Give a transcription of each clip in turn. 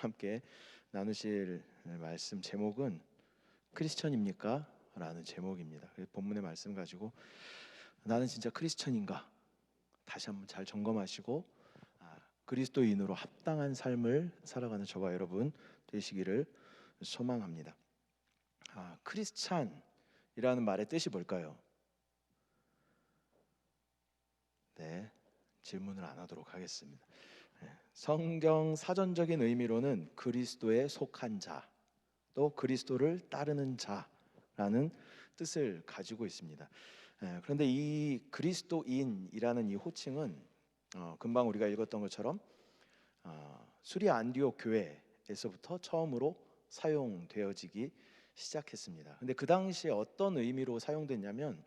함께 나누실 말씀 제목은 크리스천입니까? 라는 제목입니다. 본문의 말씀 가지고 나는 진짜 크리스천인가? 다시 한번 잘 점검하시고 그리스도인으로 합당한 삶을 살아가는 저와 여러분 되시기를 소망합니다. 크리스찬이라는 말의 뜻이 뭘까요? 네, 질문을 안 하도록 하겠습니다. 성경 사전적인 의미로는 그리스도에 속한 자, 또 그리스도를 따르는 자라는 뜻을 가지고 있습니다. 그런데 이 그리스도인이라는 이 호칭은 금방 우리가 읽었던 것처럼 수리 안디옥 교회에서부터 처음으로 사용되어지기 시작했습니다. 근데 그 당시에 어떤 의미로 사용됐냐면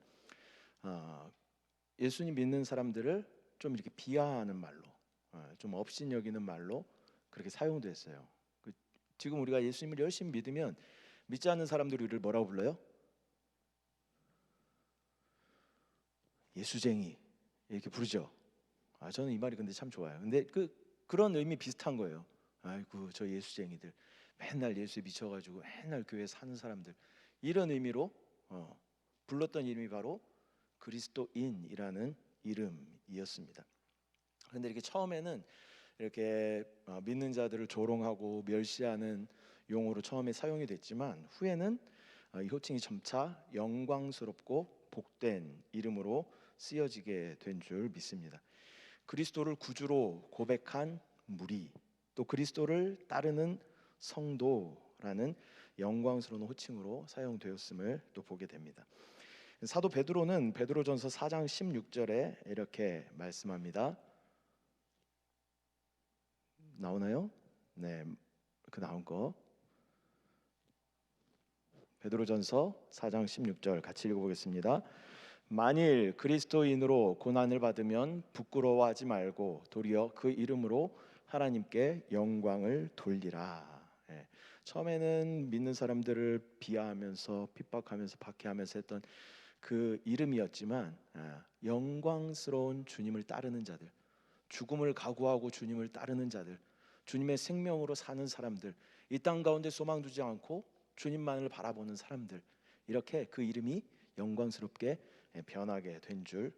예수님 믿는 사람들을 좀 이렇게 비하하는 말로, 좀 업신여기는 말로 그렇게 사용됐어요. 지금 우리가 예수님을 열심히 믿으면 믿지 않는 사람들이 우리를 뭐라고 불러요? 예수쟁이 이렇게 부르죠. 저는 이 말이 근데 참 좋아요. 근데 그런 의미 비슷한 거예요. 아이고 저 예수쟁이들, 맨날 예수에 미쳐가지고 맨날 교회 사는 사람들, 이런 의미로 불렀던 이름이 바로 그리스도인이라는 이름이었습니다. 그런데 이렇게 처음에는 이렇게 믿는 자들을 조롱하고 멸시하는 용어로 처음에 사용이 됐지만 후에는 이 호칭이 점차 영광스럽고 복된 이름으로 쓰여지게 된 줄 믿습니다. 그리스도를 구주로 고백한 무리, 또 그리스도를 따르는 성도라는 영광스러운 호칭으로 사용되었음을 또 보게 됩니다. 사도 베드로는 베드로전서 4장 16절에 이렇게 말씀합니다. 나오나요? 네, 그 나온 거 베드로전서 4장 16절 같이 읽어보겠습니다. 만일 그리스도인으로 고난을 받으면 부끄러워하지 말고 도리어 그 이름으로 하나님께 영광을 돌리라. 처음에는 믿는 사람들을 비하하면서 핍박하면서 박해하면서 했던 그 이름이었지만 영광스러운 주님을 따르는 자들, 죽음을 각오하고 주님을 따르는 자들, 주님의 생명으로 사는 사람들, 이 땅 가운데 소망 두지 않고 주님만을 바라보는 사람들, 이렇게 그 이름이 영광스럽게 변하게 된 줄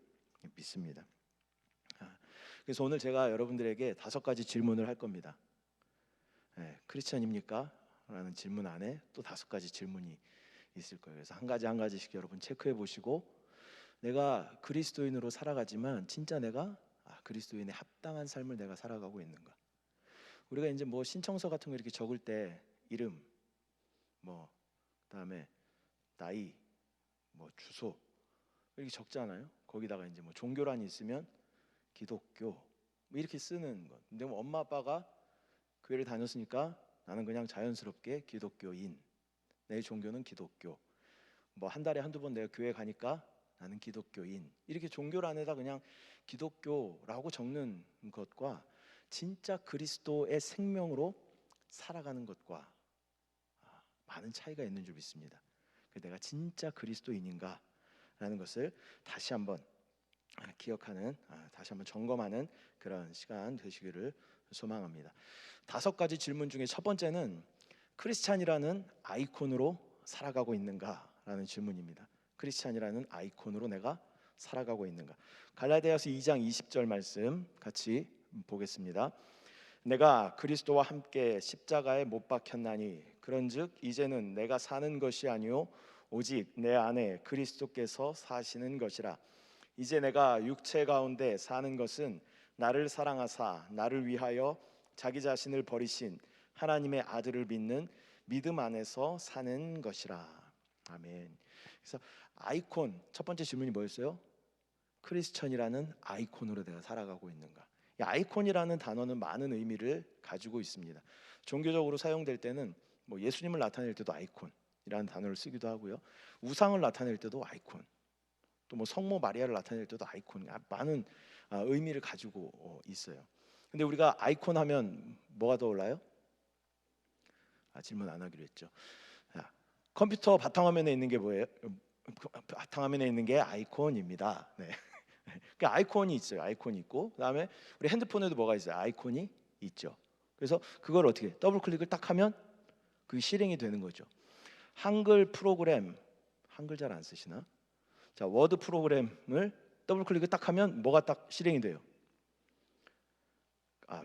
믿습니다. 그래서 오늘 제가 여러분들에게 5가지 질문을 할 겁니다. 크리스천입니까? 라는 질문 안에 또 5가지 질문이 있을 거예요. 그래서 한 가지씩 여러분 체크해 보시고, 내가 그리스도인으로 살아가지만 진짜 내가 그리스도인에 합당한 삶을 내가 살아가고 있는가? 우리가 이제 뭐 신청서 같은 거 이렇게 적을 때 이름, 뭐 그다음에 나이, 뭐 주소 이렇게 적잖아요. 거기다가 이제 뭐 종교란이 있으면 기독교 뭐 이렇게 쓰는 것. 근데 뭐 엄마 아빠가 교회를 다녔으니까 나는 그냥 자연스럽게 기독교인, 내 종교는 기독교. 뭐 한 달에 한두 번 내가 교회 가니까 나는 기독교인, 이렇게 종교란에다 그냥 기독교라고 적는 것과 진짜 그리스도의 생명으로 살아가는 것과 많은 차이가 있는 줄 믿습니다. 내가 진짜 그리스도인인가 라는 것을 다시 한번 기억하는, 다시 한번 점검하는 그런 시간 되시기를 소망합니다. 5가지 질문 중에 첫 번째는 크리스찬이라는 아이콘으로 살아가고 있는가라는 질문입니다. 크리스찬이라는 아이콘으로 내가 살아가고 있는가? 갈라디아서 2장 20절 말씀 같이 보겠습니다. 내가 그리스도와 함께 십자가에 못 박혔나니 그런즉 이제는 내가 사는 것이 아니요 오직 내 안에 그리스도께서 사시는 것이라. 이제 내가 육체 가운데 사는 것은 나를 사랑하사 나를 위하여 자기 자신을 버리신 하나님의 아들을 믿는 믿음 안에서 사는 것이라. 아멘. 그래서 아이콘, 첫 번째 질문이 뭐였어요? 크리스천이라는 아이콘으로 내가 살아가고 있는가? 이 아이콘이라는 단어는 많은 의미를 가지고 있습니다. 종교적으로 사용될 때는 뭐 예수님을 나타낼 때도 아이콘이라는 단어를 쓰기도 하고요. 우상을 나타낼 때도 아이콘, 또 뭐 성모 마리아를 나타낼 때도 아이콘, 많은 의미를 가지고 있어요. 근데 우리가 아이콘 하면 뭐가 떠올라요? 질문 안 하기로 했죠. 컴퓨터 바탕화면에 있는 게 뭐예요? 바탕화면에 있는 게 아이콘입니다. 네. 그 아이콘이 있어요. 아이콘이 있고, 그다음에 우리 핸드폰에도 뭐가 있어요? 아이콘이 있죠. 그래서 그걸 어떻게 더블 클릭을 딱 하면 그게 실행이 되는 거죠. 한글 프로그램, 한글 잘 안 쓰시나? 자, 워드 프로그램을 더블 클릭을 딱 하면 뭐가 딱 실행이 돼요?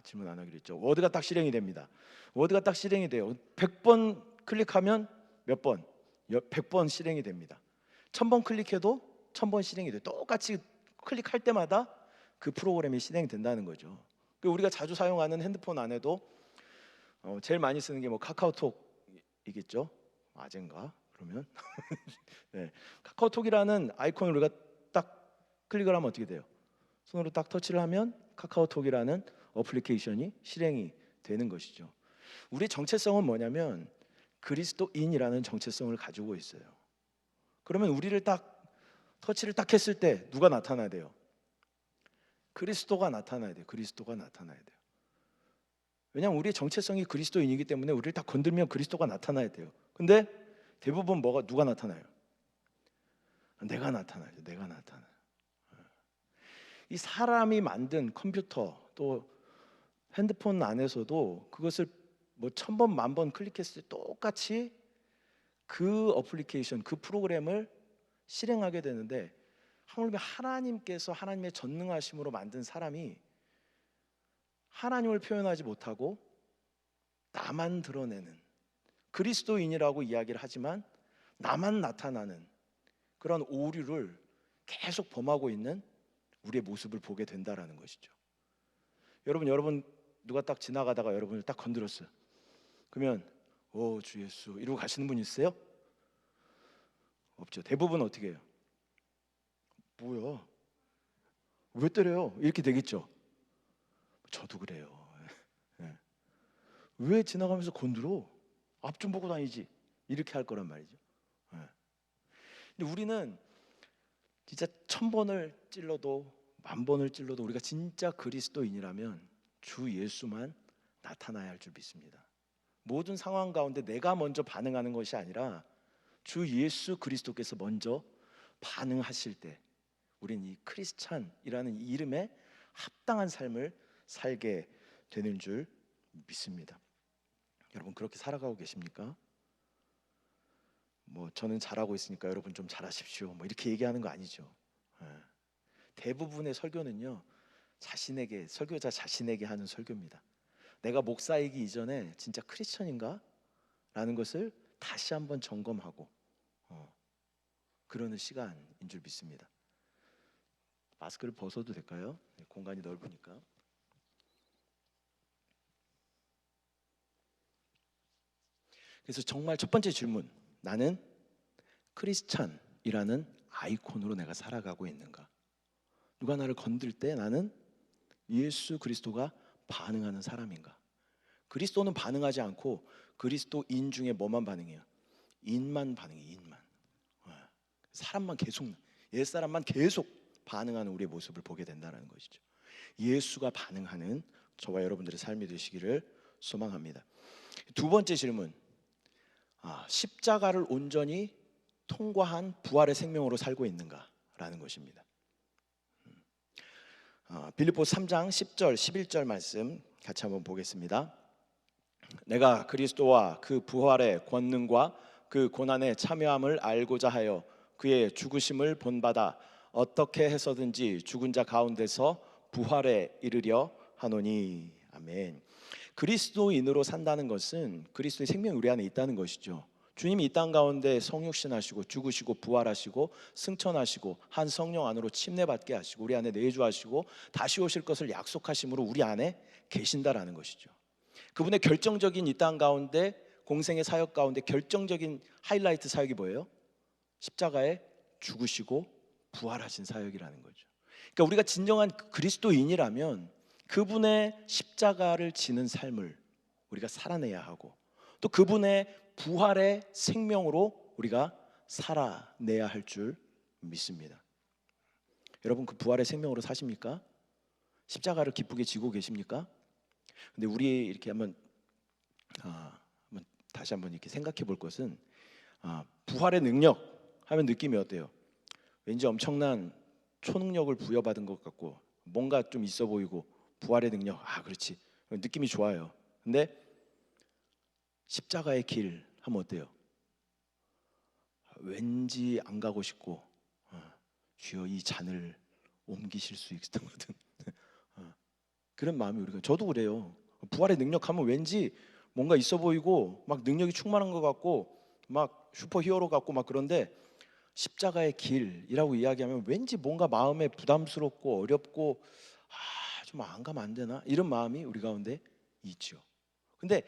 질문 안 하기로 했죠. 워드가 딱 실행이 됩니다. 워드가 딱 실행이 돼요. 100번 클릭하면 몇 번? 100번 실행이 됩니다. 1000번 클릭해도 1000번 실행이 돼요. 똑같이 클릭할 때마다 그 프로그램이 실행된다는 거죠. 우리가 자주 사용하는 핸드폰 안에도 제일 많이 쓰는 게 뭐 카카오톡이겠죠. 아젠가 그러면 네. 카카오톡이라는 아이콘을 우리가 딱 클릭을 하면 어떻게 돼요? 손으로 딱 터치를 하면 카카오톡이라는 어플리케이션이 실행이 되는 것이죠. 우리의 정체성은 뭐냐면 그리스도인이라는 정체성을 가지고 있어요. 그러면 우리를 딱 터치를 딱 했을 때 누가 나타나야 돼요? 그리스도가 나타나야 돼요. 그리스도가 나타나야 돼요. 왜냐하면 우리의 정체성이 그리스도인이기 때문에 우리를 딱 건들면 그리스도가 나타나야 돼요. 근데 대부분 누가 나타나요? 내가 나타나죠. 내가 나타나요. 이 사람이 만든 컴퓨터 또 핸드폰 안에서도 그것을 뭐 1000번, 10,000번 클릭했을 때 똑같이 그 어플리케이션, 그 프로그램을 실행하게 되는데 하나님께서 하나님의 전능하심으로 만든 사람이 하나님을 표현하지 못하고 나만 드러내는 그리스도인이라고 이야기를 하지만 나만 나타나는 그런 오류를 계속 범하고 있는 우리의 모습을 보게 된다라는 것이죠. 여러분 누가 딱 지나가다가 여러분을 딱 건드렸어요. 그러면 주 예수 이러고 가시는 분 있어요? 없죠. 대부분 어떻게 해요? 뭐야? 왜 때려요? 이렇게 되겠죠. 저도 그래요. 네. 왜 지나가면서 건드려? 앞 좀 보고 다니지. 이렇게 할 거란 말이죠. 네. 근데 우리는 진짜 1000번을 찔러도 10,000번을 찔러도 우리가 진짜 그리스도인이라면 주 예수만 나타나야 할 줄 믿습니다. 모든 상황 가운데 내가 먼저 반응하는 것이 아니라 주 예수 그리스도께서 먼저 반응하실 때 우리는 이 크리스찬이라는 이름에 합당한 삶을 살게 되는 줄 믿습니다. 여러분 그렇게 살아가고 계십니까? 뭐 저는 잘하고 있으니까 여러분 좀 잘하십시오. 뭐 이렇게 얘기하는 거 아니죠. 대부분의 설교는요 설교자 자신에게 하는 설교입니다. 내가 목사이기 이전에 진짜 크리스천인가? 라는 것을 다시 한번 점검하고 그러는 시간인 줄 믿습니다. 마스크를 벗어도 될까요? 공간이 넓으니까. 그래서 정말 첫 번째 질문, 나는 크리스찬이라는 아이콘으로 내가 살아가고 있는가? 누가 나를 건들 때 나는 예수 그리스도가 반응하는 사람인가? 그리스도는 반응하지 않고 그리스도인 중에 뭐만 반응해요? 인만 반응해요. 인만. 사람만 계속, 옛사람만 계속 반응하는 우리의 모습을 보게 된다는 것이죠. 예수가 반응하는 저와 여러분들의 삶이 되시기를 소망합니다. 두 번째 질문, 십자가를 온전히 통과한 부활의 생명으로 살고 있는가? 라는 것입니다. 빌립보서 3장 10절 11절 말씀 같이 한번 보겠습니다. 내가 그리스도와 그 부활의 권능과 그 고난의 참여함을 알고자 하여 그의 죽으심을 본받아 어떻게 해서든지 죽은 자 가운데서 부활에 이르려 하노니. 아멘. 그리스도인으로 산다는 것은 그리스도의 생명이 우리 안에 있다는 것이죠. 주님이 이 땅 가운데 성육신하시고 죽으시고 부활하시고 승천하시고 한 성령 안으로 침례받게 하시고 우리 안에 내주하시고 다시 오실 것을 약속하심으로 우리 안에 계신다라는 것이죠. 그분의 결정적인 이 땅 가운데 공생의 사역 가운데 결정적인 하이라이트 사역이 뭐예요? 십자가에 죽으시고 부활하신 사역이라는 거죠. 그러니까 우리가 진정한 그리스도인이라면 그분의 십자가를 지는 삶을 우리가 살아내야 하고 또 그분의 부활의 생명으로 우리가 살아내야 할 줄 믿습니다. 여러분 그 부활의 생명으로 사십니까? 십자가를 기쁘게 지고 계십니까? 근데 우리 이렇게 한번 다시 한번 이렇게 생각해 볼 것은 부활의 능력 하면 느낌이 어때요? 왠지 엄청난 초능력을 부여받은 것 같고 뭔가 좀 있어 보이고 부활의 능력, 그렇지, 느낌이 좋아요. 근데 십자가의 길 하면 어때요? 왠지 안 가고 싶고, 주여 이 잔을 옮기실 수 있거든. 그런 마음이 우리가, 저도 그래요. 부활의 능력하면 왠지 뭔가 있어 보이고 막 능력이 충만한 것 같고 막 슈퍼히어로 같고 막, 그런데 십자가의 길이라고 이야기하면 왠지 뭔가 마음에 부담스럽고 어렵고, 좀 안 가면 안 되나, 이런 마음이 우리 가운데 있죠. 근데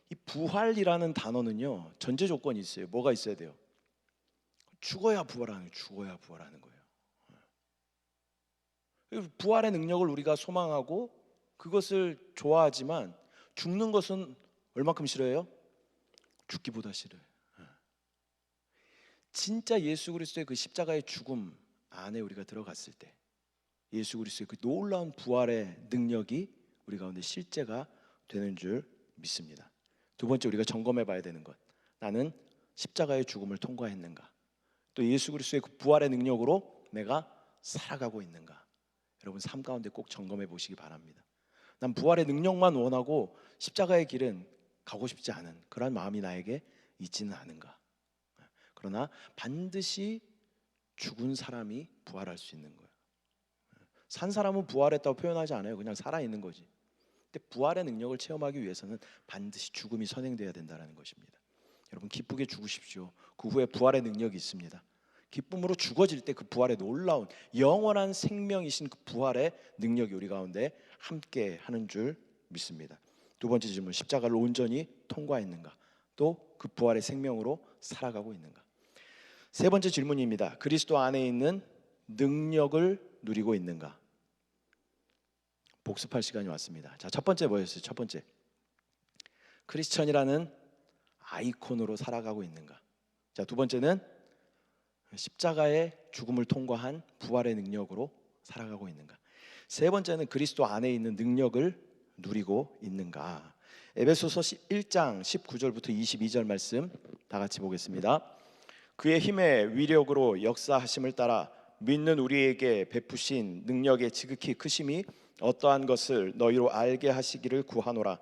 이 부활이라는 단어는요, 전제 조건이 있어요. 뭐가 있어야 돼요? 죽어야 부활하는, 죽어야 부활하는 거예요. 부활의 능력을 우리가 소망하고 그것을 좋아하지만 죽는 것은 얼마큼 싫어해요? 죽기보다 싫어요. 진짜 예수 그리스도의 그 십자가의 죽음 안에 우리가 들어갔을 때 예수 그리스도의 그 놀라운 부활의 능력이 우리 가운데 실제가 되는 줄 믿습니다. 두 번째, 우리가 점검해 봐야 되는 것, 나는 십자가의 죽음을 통과했는가, 또 예수 그리스도의 그 부활의 능력으로 내가 살아가고 있는가. 여러분 삶 가운데 꼭 점검해 보시기 바랍니다. 난 부활의 능력만 원하고 십자가의 길은 가고 싶지 않은 그러한 마음이 나에게 있지는 않은가. 그러나 반드시 죽은 사람이 부활할 수 있는 거예요. 산 사람은 부활했다고 표현하지 않아요. 그냥 살아있는 거지. 근데 부활의 능력을 체험하기 위해서는 반드시 죽음이 선행돼야 된다는 것입니다. 여러분 기쁘게 죽으십시오. 그 후에 부활의 능력이 있습니다. 기쁨으로 죽어질 때 그 부활의 놀라운 영원한 생명이신 그 부활의 능력이 우리 가운데 함께 하는 줄 믿습니다. 두 번째 질문, 십자가를 온전히 통과했는가, 또 그 부활의 생명으로 살아가고 있는가. 세 번째 질문입니다. 그리스도 안에 있는 능력을 누리고 있는가. 복습할 시간이 왔습니다. 자, 첫 번째 뭐였어요? 첫 번째, 크리스천이라는 아이콘으로 살아가고 있는가. 자, 두 번째는 십자가의 죽음을 통과한 부활의 능력으로 살아가고 있는가. 세 번째는 그리스도 안에 있는 능력을 누리고 있는가. 에베소서 1장 19절부터 22절 말씀 다 같이 보겠습니다. 그의 힘의 위력으로 역사하심을 따라 믿는 우리에게 베푸신 능력의 지극히 크심이 어떠한 것을 너희로 알게 하시기를 구하노라.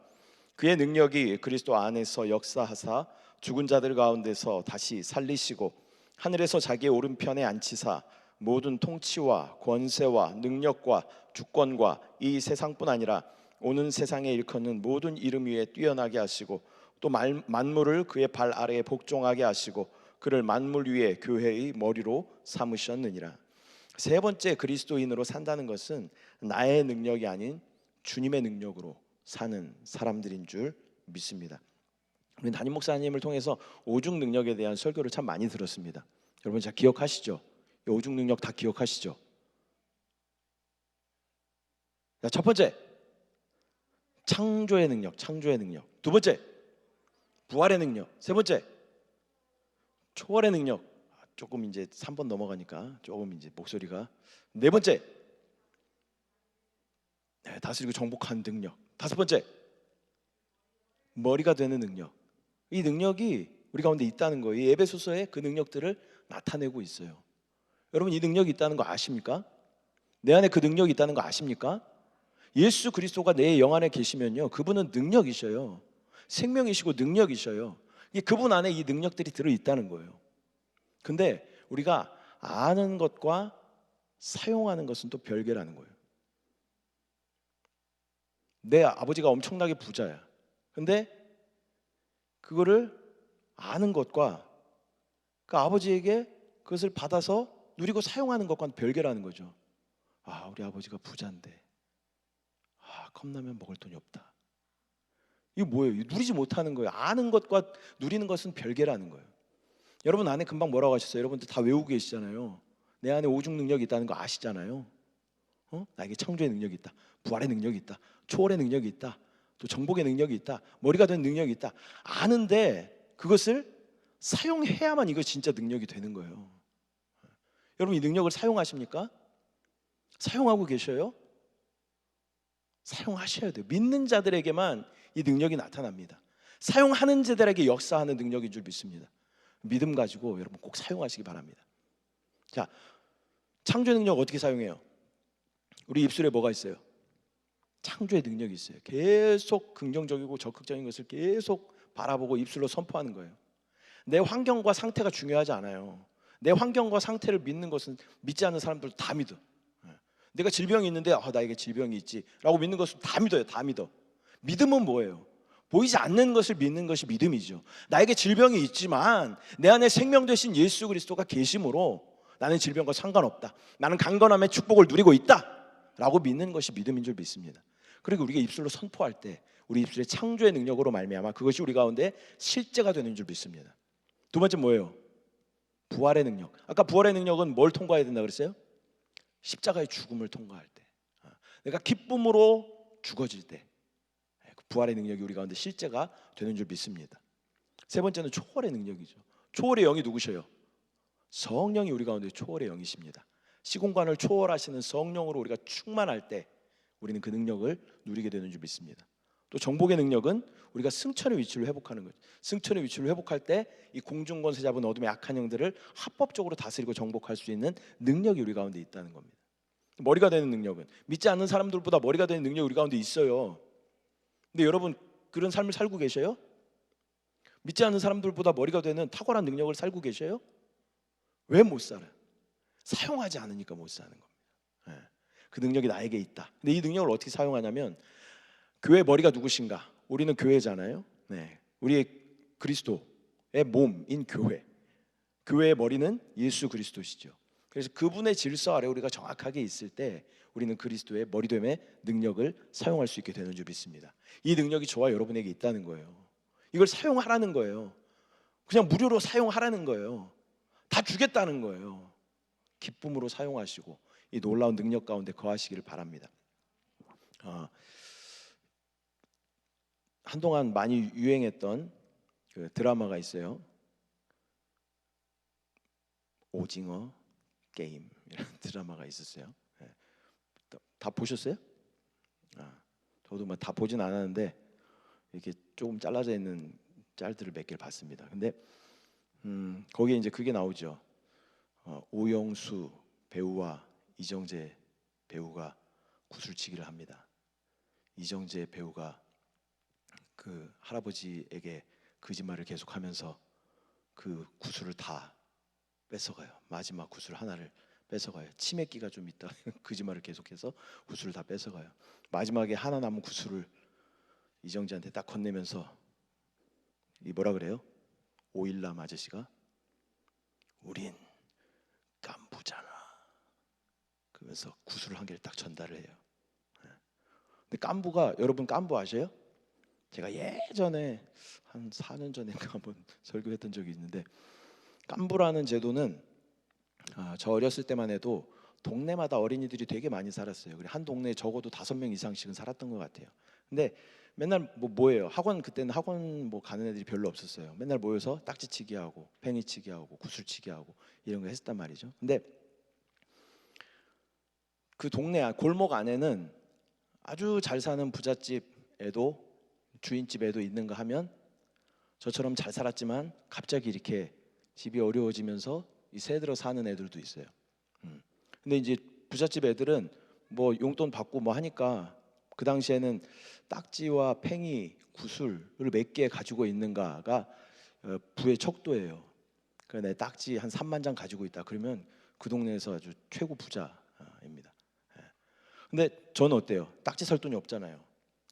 그의 능력이 그리스도 안에서 역사하사 죽은 자들 가운데서 다시 살리시고 하늘에서 자기의 오른편에 앉히사 모든 통치와 권세와 능력과 주권과 이 세상뿐 아니라 오는 세상에 일컫는 모든 이름 위에 뛰어나게 하시고 또 만물을 그의 발 아래에 복종하게 하시고 그를 만물 위에 교회의 머리로 삼으셨느니라. 세 번째, 그리스도인으로 산다는 것은 나의 능력이 아닌 주님의 능력으로 사는 사람들인 줄 믿습니다. 우리 담임 목사님을 통해서 오중 능력에 대한 설교를 참 많이 들었습니다. 여러분 잘 기억하시죠? 이 오중 능력 다 기억하시죠? 자, 첫 번째, 창조의 능력, 창조의 능력. 두 번째, 부활의 능력. 세 번째, 초월의 능력. 조금 이제 3번 넘어가니까 조금 이제 목소리가. 네 번째, 다스리고 정복하는 능력. 다섯 번째, 머리가 되는 능력. 이 능력이 우리 가운데 있다는 거예요. 이 에베소서에 그 능력들을 나타내고 있어요. 여러분 이 능력이 있다는 거 아십니까? 내 안에 그 능력이 있다는 거 아십니까? 예수 그리스도가 내 영 안에 계시면요, 그분은 능력이셔요. 생명이시고 능력이셔요. 그분 안에 이 능력들이 들어있다는 거예요. 근데 우리가 아는 것과 사용하는 것은 또 별개라는 거예요. 내 아버지가 엄청나게 부자야. 근데 그거를 아는 것과 그 아버지에게 그것을 받아서 누리고 사용하는 것과는 별개라는 거죠. 우리 아버지가 부자인데 컵라면 먹을 돈이 없다. 이거 뭐예요? 누리지 못하는 거예요. 아는 것과 누리는 것은 별개라는 거예요. 여러분 안에 금방 뭐라고 하셨어요? 여러분들 다 외우고 계시잖아요. 내 안에 오중 능력이 있다는 거 아시잖아요. 나에게 창조의 능력이 있다, 부활의 능력이 있다, 초월의 능력이 있다, 또 정복의 능력이 있다, 머리가 된 능력이 있다. 아는데 그것을 사용해야만 이거 진짜 능력이 되는 거예요. 여러분 이 능력을 사용하십니까? 사용하고 계셔요? 사용하셔야 돼요. 믿는 자들에게만 이 능력이 나타납니다. 사용하는 자들에게 역사하는 능력인 줄 믿습니다. 믿음 가지고 여러분 꼭 사용하시기 바랍니다. 자, 창조의 능력 어떻게 사용해요? 우리 입술에 뭐가 있어요? 창조의 능력이 있어요. 계속 긍정적이고 적극적인 것을 계속 바라보고 입술로 선포하는 거예요. 내 환경과 상태가 중요하지 않아요. 내 환경과 상태를 믿는 것은 믿지 않는 사람들 다 믿어. 내가 질병이 있는데 나에게 질병이 있지 라고 믿는 것은 다 믿어요. 다 믿어. 믿음은 뭐예요? 보이지 않는 것을 믿는 것이 믿음이죠. 나에게 질병이 있지만 내 안에 생명 되신 예수 그리스도가 계심으로 나는 질병과 상관없다, 나는 강건함의 축복을 누리고 있다 라고 믿는 것이 믿음인 줄 믿습니다. 그리고 우리가 입술로 선포할 때 우리 입술의 창조의 능력으로 말미암아 그것이 우리 가운데 실제가 되는 줄 믿습니다. 두 번째 뭐예요? 부활의 능력. 아까 부활의 능력은 뭘 통과해야 된다 그랬어요? 십자가의 죽음을 통과할 때, 내가 기쁨으로 죽어질 때 부활의 능력이 우리 가운데 실제가 되는 줄 믿습니다. 세 번째는 초월의 능력이죠. 초월의 영이 누구셔요? 성령이 우리 가운데 초월의 영이십니다. 시공간을 초월하시는 성령으로 우리가 충만할 때 우리는 그 능력을 누리게 되는 줄 믿습니다. 또 정복의 능력은 우리가 승천의 위치를 회복하는 거죠. 승천의 위치를 회복할 때 이 공중권세 잡은 어둠의 악한 영들을 합법적으로 다스리고 정복할 수 있는 능력이 우리 가운데 있다는 겁니다. 머리가 되는 능력은 믿지 않는 사람들보다 머리가 되는 능력이 우리 가운데 있어요. 근데 여러분 그런 삶을 살고 계셔요? 믿지 않는 사람들보다 머리가 되는 탁월한 능력을 살고 계셔요? 왜 못 살아요? 사용하지 않으니까 못 사는 겁니다. 그 능력이 나에게 있다. 근데 이 능력을 어떻게 사용하냐면 교회 머리가 누구신가? 우리는 교회잖아요. 우리의 그리스도의 몸인 교회. 교회의 머리는 예수 그리스도시죠. 그래서 그분의 질서 아래 우리가 정확하게 있을 때 우리는 그리스도의 머리됨의 능력을 사용할 수 있게 되는 줄 믿습니다. 이 능력이 저와 여러분에게 있다는 거예요. 이걸 사용하라는 거예요. 그냥 무료로 사용하라는 거예요. 다 주겠다는 거예요. 기쁨으로 사용하시고 이 놀라운 능력 가운데 거하시기를 바랍니다. 한동안 많이 유행했던 그 드라마가 있어요. 오징어 게임이라는 드라마가 있었어요. 다 보셨어요? 저도 뭐 다 보진 않았는데 이렇게 조금 잘라져 있는 짤들을 몇 개를 봤습니다. 근데 거기에 이제 그게 나오죠. 오영수 배우와 이정재 배우가 구슬치기를 합니다. 이정재 배우가 그 할아버지에게 거짓말을 계속하면서 그 구슬을 다 뺏어가요. 마지막 구슬 하나를 뺏어가요. 치매기가 좀 있다 거짓말을 계속해서 구슬을 다 뺏어가요. 마지막에 하나 남은 구슬을 이정재한테 딱 건네면서 이 뭐라 그래요? 오일남 아저씨가 우린 깐부잖아 그러면서 구슬을 한 개를 딱 전달을 해요. 근데 깐부가, 여러분 깐부 아세요? 제가 예전에 한 4년 전인가 한번 설교했던 적이 있는데, 깐부라는 제도는 저 어렸을 때만 해도 동네마다 어린이들이 되게 많이 살았어요. 한 동네에 적어도 5명 이상씩은 살았던 것 같아요. 근데 맨날 뭐예요? 학원, 그때는 학원 뭐 가는 애들이 별로 없었어요. 맨날 모여서 딱지치기 하고 팽이치기 하고 구슬치기 하고 이런 거 했단 말이죠. 근데 그 동네 골목 안에는 아주 잘 사는 부잣집 애도 주인집 애도 있는가 하면 저처럼 잘 살았지만 갑자기 이렇게 집이 어려워지면서 이 새들어 사는 애들도 있어요. 근데 이제 부잣집 애들은 뭐 용돈 받고 뭐 하니까 그 당시에는 딱지와 팽이, 구슬을 몇 개 가지고 있는가가 부의 척도예요. 그러니까 내 딱지 한 3만 장 가지고 있다 그러면 그 동네에서 아주 최고 부자입니다. 근데 저는 어때요? 딱지 살 돈이 없잖아요.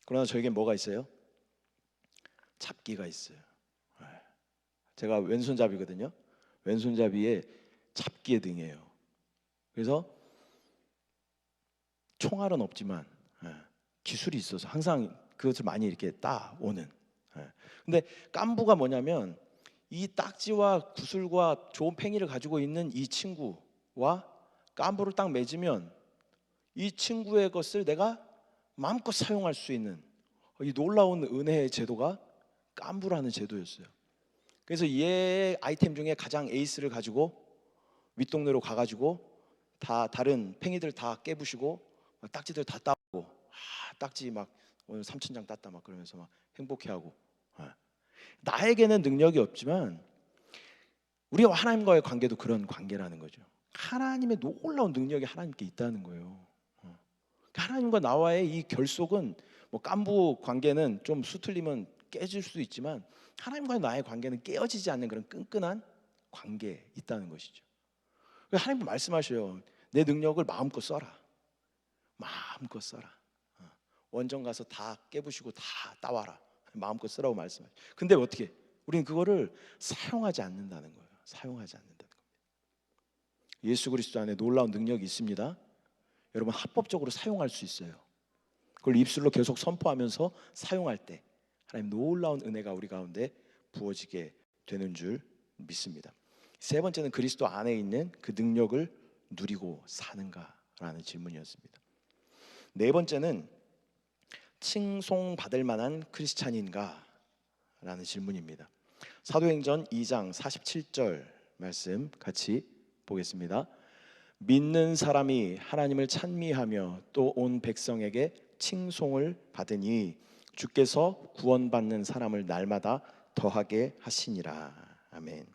그러나 저에겐 뭐가 있어요? 잡기가 있어요. 제가 왼손잡이거든요. 왼손잡이에 잡기의 등이에요. 그래서 총알은 없지만 기술이 있어서 항상 그것을 많이 이렇게 따오는. 근데 깐부가 뭐냐면 이 딱지와 구슬과 좋은 팽이를 가지고 있는 이 친구와 깐부를 딱 맺으면 이 친구의 것을 내가 마음껏 사용할 수 있는 이 놀라운 은혜의 제도가 깐부라는 제도였어요. 그래서 얘 아이템 중에 가장 에이스를 가지고 윗동네로 가가지고 다 다른 팽이들 다 깨부시고 딱지들 다 따고 딱지 막 오늘 3,000장 땄다 막 그러면서 막 행복해하고. 나에게는 능력이 없지만 우리가 하나님과의 관계도 그런 관계라는 거죠. 하나님의 놀라운 능력이 하나님께 있다는 거예요. 하나님과 나와의 이 결속은 뭐 깐부 관계는 좀 수틀리면 깨질 수도 있지만 하나님과 나의 관계는 깨어지지 않는 그런 끈끈한 관계에 있다는 것이죠. 하나님 말씀하셔요. 내 능력을 마음껏 써라. 마음껏 써라. 원정 가서 다 깨부시고 다 따와라. 마음껏 쓰라고 말씀하셔요. 근데 어떻게? 우리는 그거를 사용하지 않는다는 거예요. 사용하지 않는다는 겁니다. 예수 그리스도 안에 놀라운 능력이 있습니다. 여러분 합법적으로 사용할 수 있어요. 그걸 입술로 계속 선포하면서 사용할 때 하나님 놀라운 은혜가 우리 가운데 부어지게 되는 줄 믿습니다. 세 번째는 그리스도 안에 있는 그 능력을 누리고 사는가라는 질문이었습니다. 네 번째는 칭송받을 만한 크리스찬인가? 라는 질문입니다. 사도행전 2장 47절 말씀 같이 보겠습니다. 믿는 사람이 하나님을 찬미하며 또 온 백성에게 칭송을 받으니 주께서 구원받는 사람을 날마다 더하게 하시니라. 아멘.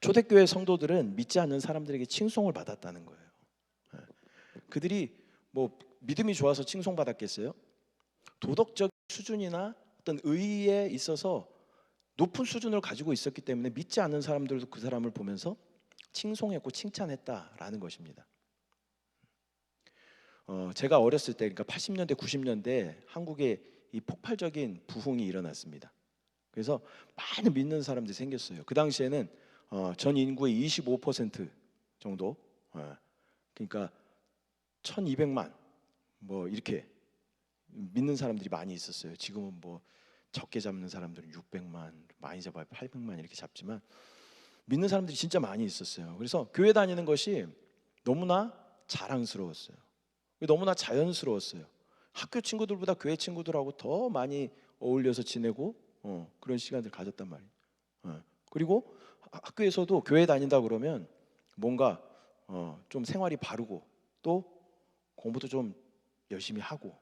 초대교회 성도들은 믿지 않는 사람들에게 칭송을 받았다는 거예요. 그들이 뭐 믿음이 좋아서 칭송받았겠어요? 도덕적 수준이나 어떤 의의에 있어서 높은 수준을 가지고 있었기 때문에 믿지 않는 사람들도 그 사람을 보면서 칭송했고 칭찬했다라는 것입니다. 제가 어렸을 때, 그러니까 80년대, 90년대 한국에 이 폭발적인 부흥이 일어났습니다. 그래서 많은 믿는 사람들이 생겼어요. 그 당시에는 전 인구의 25% 정도, 그러니까 1200만 뭐 이렇게 믿는 사람들이 많이 있었어요. 지금은 뭐 적게 잡는 사람들은 600만, 많이 잡아야 800만 이렇게 잡지만 믿는 사람들이 진짜 많이 있었어요. 그래서 교회 다니는 것이 너무나 자랑스러웠어요. 너무나 자연스러웠어요. 학교 친구들보다 교회 친구들하고 더 많이 어울려서 지내고 그런 시간을 가졌단 말이에요. 그리고 학교에서도 교회 다닌다 그러면 뭔가 좀 생활이 바르고 또 공부도 좀 열심히 하고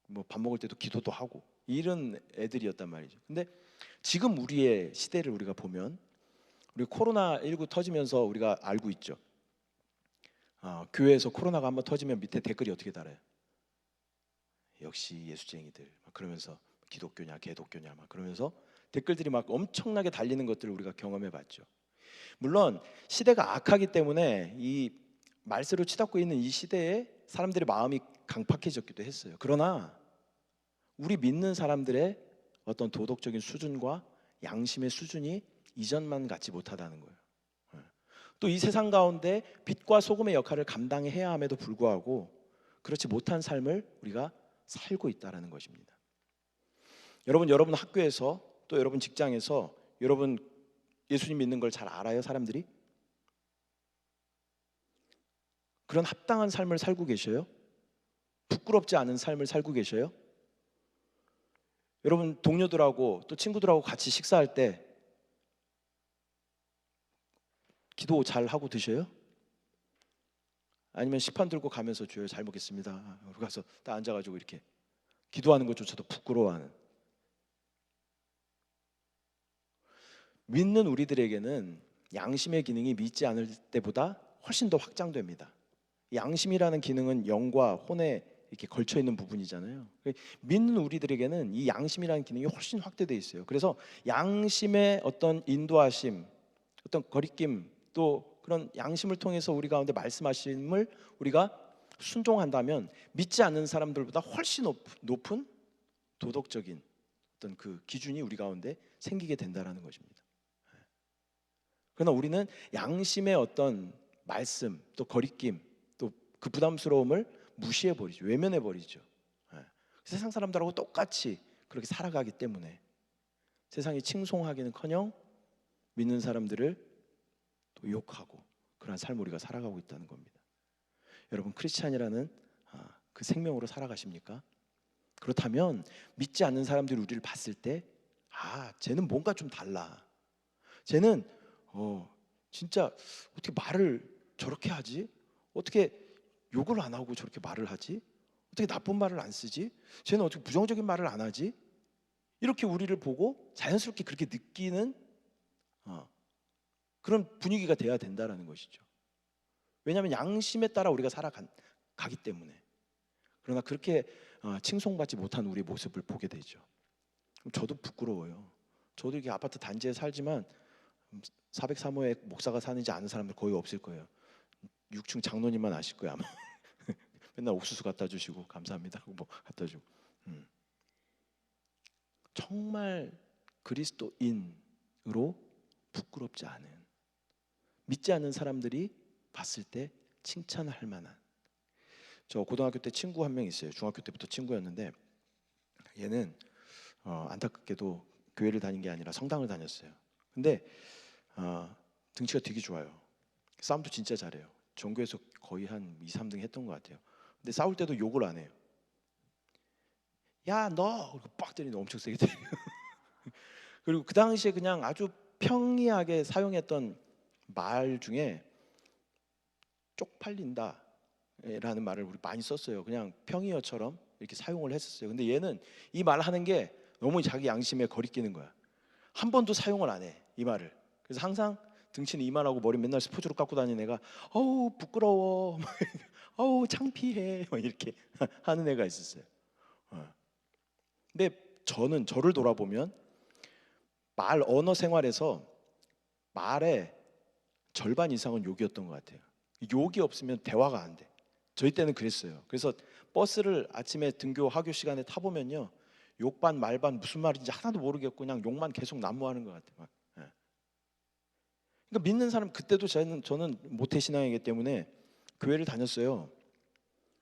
뭐 밥 먹을 때도 기도도 하고 이런 애들이었단 말이죠. 근데 지금 우리의 시대를 우리가 보면 우리 코로나19 터지면서 우리가 알고 있죠. 교회에서 코로나가 한번 터지면 밑에 댓글이 어떻게 달아요? 역시 예수쟁이들 막 그러면서 기독교냐 개독교냐 막 그러면서 댓글들이 막 엄청나게 달리는 것들을 우리가 경험해 봤죠. 물론 시대가 악하기 때문에 이 말세로 치닫고 있는 이 시대에 사람들의 마음이 강팍해졌기도 했어요. 그러나 우리 믿는 사람들의 어떤 도덕적인 수준과 양심의 수준이 이전만 같지 못하다는 거예요. 또 이 세상 가운데 빛과 소금의 역할을 감당해야 함에도 불구하고 그렇지 못한 삶을 우리가 살고 있다는 것입니다. 여러분 학교에서 또 여러분 직장에서 여러분 예수님 믿는 걸 잘 알아요, 사람들이? 그런 합당한 삶을 살고 계셔요? 부끄럽지 않은 삶을 살고 계셔요? 여러분 동료들하고 또 친구들하고 같이 식사할 때 기도 잘 하고 드셔요? 아니면 식판 들고 가면서 주여 잘 먹겠습니다. 그러고 가서 딱 앉아가지고 이렇게 기도하는 것조차도 부끄러워하는. 믿는 우리들에게는 양심의 기능이 믿지 않을 때보다 훨씬 더 확장됩니다. 양심이라는 기능은 영과 혼에 이렇게 걸쳐 있는 부분이잖아요. 믿는 우리들에게는 이 양심이라는 기능이 훨씬 확대되어 있어요. 그래서 양심의 어떤 인도하심, 어떤 거리낌, 또 그런 양심을 통해서 우리 가운데 말씀하심을 우리가 순종한다면 믿지 않는 사람들보다 훨씬 높은 도덕적인 어떤 그 기준이 우리 가운데 생기게 된다라는 것입니다. 그러나 우리는 양심의 어떤 말씀, 또 거리낌, 또 그 부담스러움을 무시해 버리죠. 외면해 버리죠. 세상 사람들하고 똑같이 그렇게 살아가기 때문에 세상이 칭송하기는커녕 믿는 사람들을 또 욕하고 그런 삶을 우리가 살아가고 있다는 겁니다. 여러분 크리스찬이라는 그 생명으로 살아가십니까? 그렇다면 믿지 않는 사람들이 우리를 봤을 때 쟤는 뭔가 좀 달라. 쟤는 진짜 어떻게 말을 저렇게 하지? 어떻게 욕을 안 하고 저렇게 말을 하지? 어떻게 나쁜 말을 안 쓰지? 쟤는 어떻게 부정적인 말을 안 하지? 이렇게 우리를 보고 자연스럽게 그렇게 느끼는 그런 분위기가 돼야 된다는 것이죠. 왜냐하면 양심에 따라 우리가 가기 때문에. 그러나 그렇게 칭송받지 못한 우리의 모습을 보게 되죠. 저도 부끄러워요. 저도 이게 아파트 단지에 살지만 403호에 목사가 사는지 아는 사람들 거의 없을 거예요. 6층 장로님만 아실 거예요 아마. 맨날 옥수수 갖다 주시고 감사합니다 하고 뭐 갖다 주고. 정말 그리스도인으로 부끄럽지 않은, 믿지 않는 사람들이 봤을 때 칭찬할 만한. 저 고등학교 때 친구 한 명 있어요. 중학교 때부터 친구였는데 얘는 안타깝게도 교회를 다닌 게 아니라 성당을 다녔어요. 근데 등치가 되게 좋아요. 싸움도 진짜 잘해요. 전교에서 거의 한 2, 3등 했던 것 같아요. 근데 싸울 때도 욕을 안 해요. 야 너! 빡 때리는데 엄청 세게 때려요. 그리고 그 당시에 그냥 아주 평이하게 사용했던 말 중에 쪽팔린다 라는 말을 우리 많이 썼어요. 그냥 평이어처럼 이렇게 사용을 했었어요. 근데 얘는 이 말 하는 게 너무 자기 양심에 거리끼는 거야. 한 번도 사용을 안 해, 이 말을. 그래서 항상 등치는 이만하고 머리 맨날 스포츠로 깎고 다니는 애가 어우 부끄러워, 어우 창피해 이렇게 하는 애가 있었어요. 근데 저를 돌아보면 말 언어 생활에서 말의 절반 이상은 욕이었던 것 같아요. 욕이 없으면 대화가 안 돼. 저희 때는 그랬어요. 그래서 버스를 아침에 등교 하교 시간에 타보면요, 욕반 말반 무슨 말인지 하나도 모르겠고 그냥 욕만 계속 난무하는 것 같아요. 그러니까 믿는 사람, 그때도 저는 모태신앙이기 때문에 교회를 다녔어요.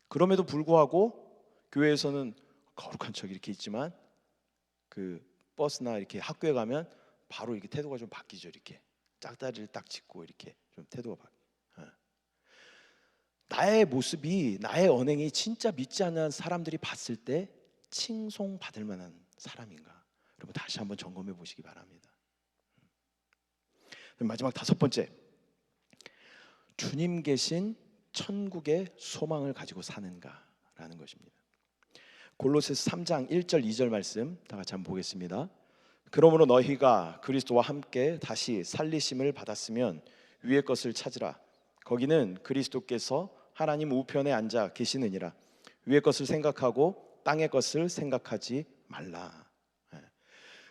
그럼에도 불구하고 교회에서는 거룩한 척 이렇게 있지만 그 버스나 이렇게 학교에 가면 바로 이렇게 태도가 좀 바뀌죠. 이렇게 짝다리를 딱 짚고 이렇게 좀 태도가 바뀌어요. 나의 모습이, 나의 언행이 진짜 믿지 않는 사람들이 봤을 때 칭송받을 만한 사람인가? 여러분 다시 한번 점검해 보시기 바랍니다. 마지막 5번째, 주님 계신 천국의 소망을 가지고 사는가라는 것입니다. 골로새서 3장 1절 2절 말씀 다 같이 한번 보겠습니다. 그러므로 너희가 그리스도와 함께 다시 살리심을 받았으면 위의 것을 찾으라. 거기는 그리스도께서 하나님 우편에 앉아 계시느니라. 위의 것을 생각하고 땅의 것을 생각하지 말라.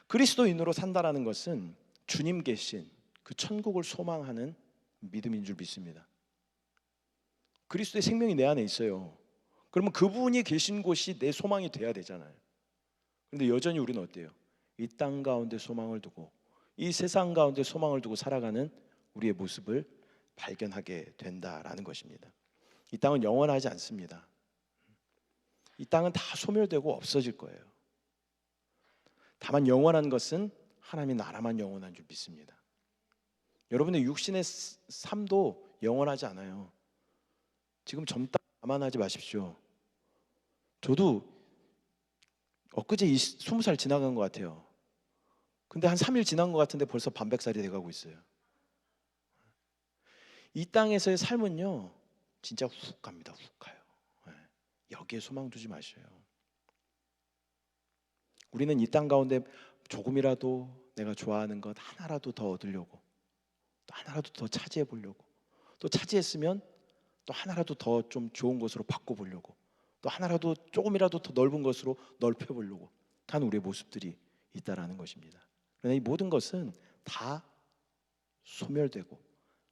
그리스도인으로 산다라는 것은 주님 계신 그 천국을 소망하는 믿음인 줄 믿습니다. 그리스도의 생명이 내 안에 있어요. 그러면 그분이 계신 곳이 내 소망이 돼야 되잖아요. 그런데 여전히 우리는 어때요? 이 땅 가운데 소망을 두고, 이 세상 가운데 소망을 두고 살아가는 우리의 모습을 발견하게 된다라는 것입니다. 이 땅은 영원하지 않습니다. 이 땅은 다 소멸되고 없어질 거예요. 다만 영원한 것은 하나님의 나라만 영원한 줄 믿습니다. 여러분의 육신의 삶도 영원하지 않아요. 지금 젊다 감안하지 마십시오. 저도 엊그제 20살 지나간 것 같아요. 근데 한 3일 지난 것 같은데 벌써 반백살이 돼가고 있어요. 이 땅에서의 삶은요 진짜 훅 갑니다. 훅 가요. 여기에 소망 두지 마셔요. 우리는 이 땅 가운데 조금이라도 내가 좋아하는 것 하나라도 더 얻으려고, 또 하나라도 더 차지해 보려고, 또 차지했으면 또 하나라도 더 좀 좋은 것으로 바꿔보려고, 또 하나라도 조금이라도 더 넓은 것으로 넓혀보려고 하는 우리의 모습들이 있다라는 것입니다. 그러나 이 모든 것은 다 소멸되고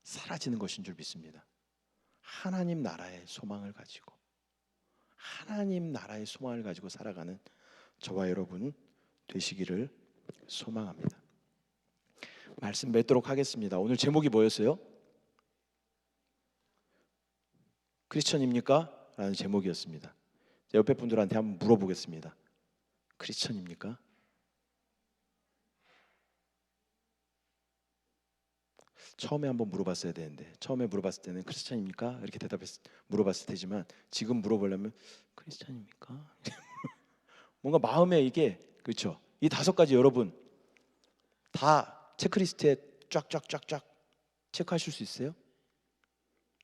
사라지는 것인 줄 믿습니다. 하나님 나라의 소망을 가지고, 하나님 나라의 소망을 가지고 살아가는 저와 여러분 되시기를 소망합니다. 말씀 맺도록 하겠습니다. 오늘 제목이 뭐였어요? 크리스천입니까? 라는 제목이었습니다. 옆에 분들한테 한번 물어보겠습니다. 크리스천입니까? 처음에 한번 물어봤어야 되는데, 처음에 물어봤을 때는 크리스천입니까? 이렇게 물어봤을 테지만 지금 물어보려면 크리스천입니까? 뭔가 마음에 이게, 그렇죠? 이 5가지 여러분 다 체크리스트에 쫙쫙쫙쫙 체크하실 수 있어요?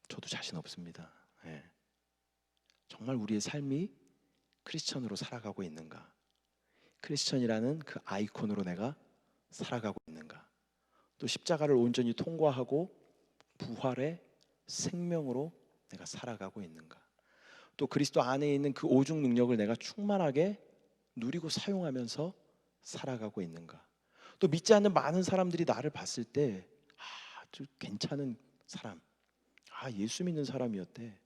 저도 자신 없습니다. 정말 우리의 삶이 크리스천으로 살아가고 있는가? 크리스천이라는 그 아이콘으로 내가 살아가고 있는가? 또 십자가를 온전히 통과하고 부활의 생명으로 내가 살아가고 있는가? 또 그리스도 안에 있는 그 오중 능력을 내가 충만하게 누리고 사용하면서 살아가고 있는가? 또 믿지 않는 많은 사람들이 나를 봤을 때 아주 괜찮은 사람, 예수 믿는 사람이었대.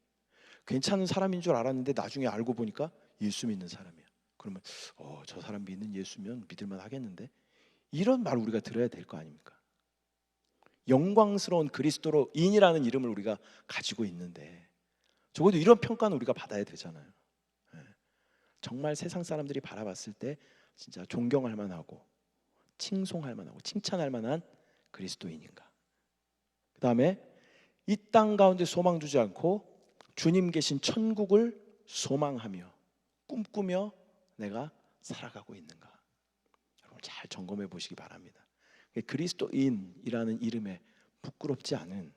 괜찮은 사람인 줄 알았는데 나중에 알고 보니까 예수 믿는 사람이야. 그러면 저 사람 믿는 예수면 믿을만 하겠는데? 이런 말 우리가 들어야 될 거 아닙니까? 영광스러운 그리스도로인이라는 이름을 우리가 가지고 있는데 적어도 이런 평가는 우리가 받아야 되잖아요. 정말 세상 사람들이 바라봤을 때 진짜 존경할 만하고 칭송할 만하고 칭찬할 만한 그리스도인인가? 그 다음에 이 땅 가운데 소망 두지 않고 주님 계신 천국을 소망하며 꿈꾸며 내가 살아가고 있는가? 여러분 잘 점검해 보시기 바랍니다. 그리스도인이라는 이름에 부끄럽지 않은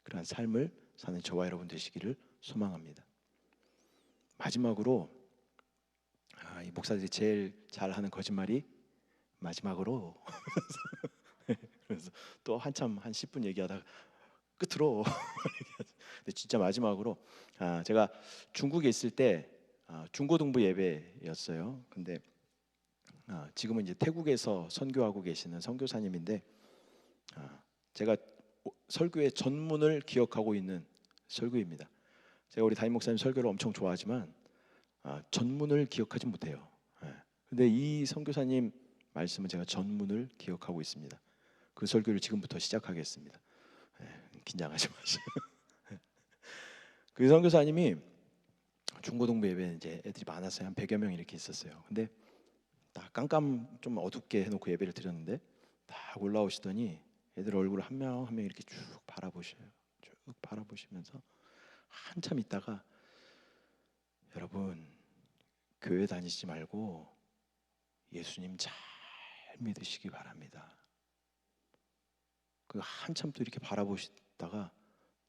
그러한 삶을 사는 저와 여러분 되시기를 소망합니다. 마지막으로 이 목사들이 제일 잘하는 거짓말이 마지막으로 그래서 또 한참 한 10분 얘기하다가 끝으로 근데 진짜 마지막으로 제가 중국에 있을 때 중고등부 예배였어요. 근데 지금은 이제 태국에서 선교하고 계시는 선교사님인데 제가 설교의 전문을 기억하고 있는 설교입니다. 제가 우리 담임 목사님 설교를 엄청 좋아하지만 전문을 기억하지 못해요. 근데 이 선교사님 말씀은 제가 전문을 기억하고 있습니다. 그 설교를 지금부터 시작하겠습니다. 긴장하지 마시고. 그 선교사님이 중고등부 예배 이제 애들이 많았어요. 한 100여 명 이렇게 있었어요. 근데 딱 깜깜 좀 어둡게 해놓고 예배를 드렸는데 딱 올라오시더니 애들 얼굴을 한 명 한 명 이렇게 쭉 바라보셔요. 쭉 바라보시면서 한참 있다가 여러분 교회 다니지 말고 예수님 잘 믿으시기 바랍니다. 그 한참 또 이렇게 바라보시다가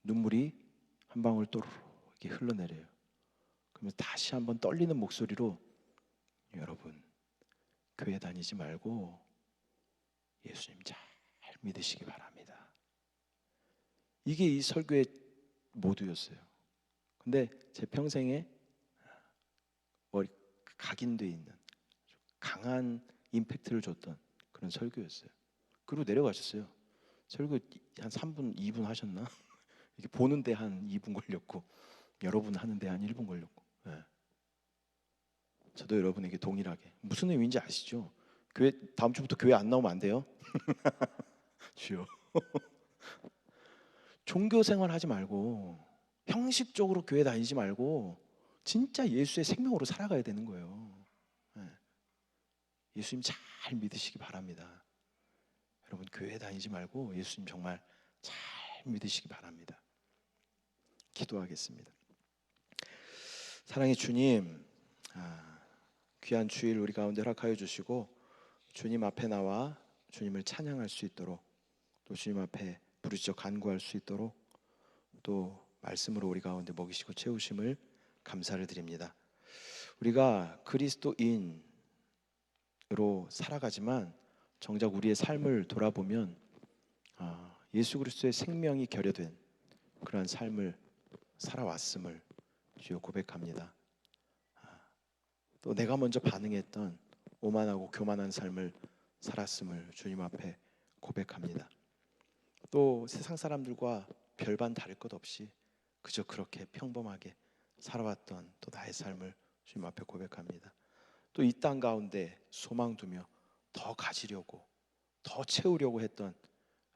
눈물이 한 방울 또르르 이렇게 흘러내려요. 그러면서 다시 한번 떨리는 목소리로 여러분 교회 다니지 말고 예수님 잘 믿으시기 바랍니다. 이게 이 설교의 모두였어요. 근데 제 평생에 각인되어 있는 강한 임팩트를 줬던 그런 설교였어요. 그리고 내려가셨어요. 설교 한 3분, 2분 하셨나? 이렇게 보는데 한 2분 걸렸고 여러분 하는데 한 1분 걸렸고. 저도 여러분에게 동일하게 무슨 의미인지 아시죠? 교회 다음 주부터 교회 안 나오면 안 돼요? 주여. 종교 생활하지 말고 형식적으로 교회 다니지 말고 진짜 예수의 생명으로 살아가야 되는 거예요. 예수님 잘 믿으시기 바랍니다. 여러분 교회 다니지 말고 예수님 정말 잘 믿으시기 바랍니다. 기도하겠습니다. 사랑의 주님, 귀한 주일 우리 가운데 허락하여 주시고 주님 앞에 나와 주님을 찬양할 수 있도록 또 주님 앞에 부르짖어 간구할 수 있도록 또 말씀으로 우리 가운데 먹이시고 채우심을 감사를 드립니다. 우리가 그리스도인으로 살아가지만 정작 우리의 삶을 돌아보면 예수 그리스도의 생명이 결여된 그러한 삶을 살아왔음을 주여 고백합니다. 또 내가 먼저 반응했던 오만하고 교만한 삶을 살았음을 주님 앞에 고백합니다. 또 세상 사람들과 별반 다를 것 없이 그저 그렇게 평범하게 살아왔던 또 나의 삶을 주님 앞에 고백합니다. 또 이 땅 가운데 소망 두며 더 가지려고 더 채우려고 했던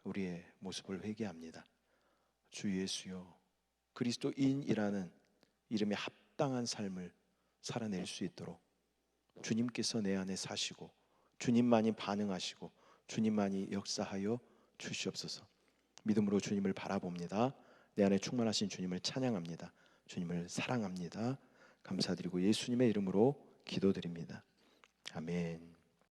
우리의 모습을 회개합니다. 주 예수여, 그리스도인이라는 이름에 합당한 삶을 살아낼 수 있도록 주님께서 내 안에 사시고 주님만이 반응하시고 주님만이 역사하여 주시옵소서. 믿음으로 주님을 바라봅니다. 내 안에 충만하신 주님을 찬양합니다. 주님을 사랑합니다. 감사드리고 예수님의 이름으로 기도드립니다. 아멘.